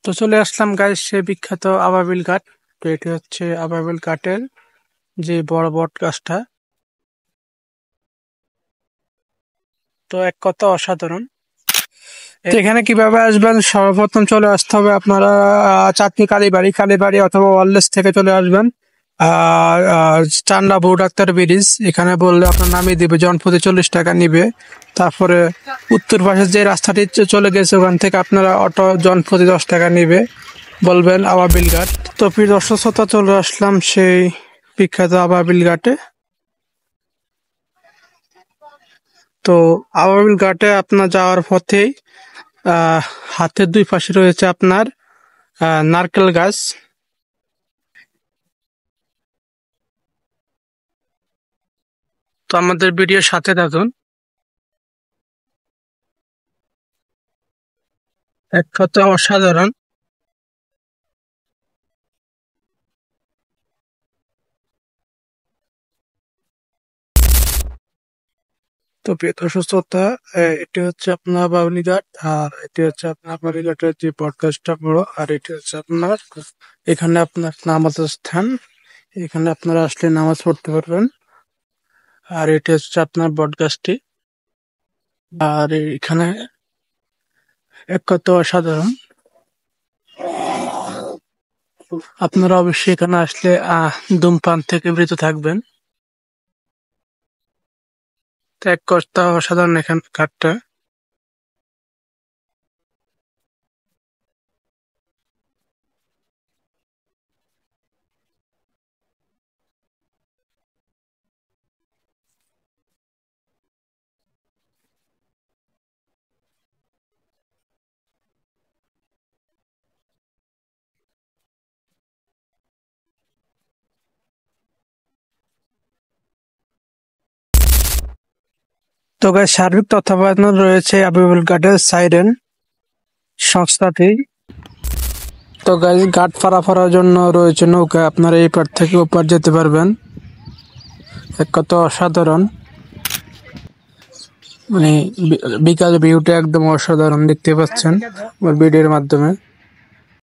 তো চলে আসলাম গাইস সে বিখ্যাত আবাবিল ঘাট। তো এটি হচ্ছে আবাবিল ঘাটের যে বড় বট গাছটা। তো এক কথা অসাধারণ। তো এখানে কিভাবে আসবেন, সর্বপ্রথম চলে আসতে হবে আপনারা চাঁদনী কালীবাড়ি কালীবাড়ি অথবা ওয়ারলেস থেকে চলে আসবেন। আর চান্ডা বউ ডাক্তার ব্রিজ এখানে বললে আপনার নামিয়ে দিবে, জনপ্রতি 40 টাকা নিবে। তারপরে উত্তর পাশে যে রাস্তাটি চলে গেছে ওখান থেকে আপনারা অটো জনপ্রতি 10 টাকা নিবে, বলবেন আবাবিল ঘাট। তো প্রিয় দর্শক শ্রোতা, চলে আসলাম সেই বিখ্যাত আবাবিল ঘাটে। তো আবাবিল ঘাটে আপনার যাওয়ার পথেই হাতের দুই পাশে রয়েছে আপনার নারকেল গাছ। তো আমাদের ভিডিওর সাথে থাকুন। এক কথা অসাধারণ। তো প্রিয় দর্শক শ্রোতা, এটি হচ্ছে আপনার বাউনি ঘাট, আর এটি হচ্ছে আপনার বাউনি ঘাটের যে পডকাস্টটা বড়, আর এটি হচ্ছে আপনার এখানে আপনার নামাজের স্থান। এখানে আপনারা আসলে নামাজ পড়তে পারবেন। আর এটি হচ্ছে আপনার বটগাছটি। আর এখানে এক কথা অসাধারণ। আপনারা অবশ্যই এখানে আসলে ধূমপান থেকে বিরত থাকবেন। তো এক কথা অসাধারণ এখানে ঘাটটা। তো গাইস, সার্বিক তত্ত্বাবধানে রয়েছে আবাবিল ঘাটের সাইরেন সংস্থাটি। তো গাইস, ঘাট পারার জন্য রয়েছে নৌকা, আপনারা এই পার থেকে ওপার যেতে পারবেন। এক কথা অসাধারণ। মানে বিকাল ভিউটা একদম অসাধারণ দেখতে পাচ্ছেন আমার ভিডিওর মাধ্যমে।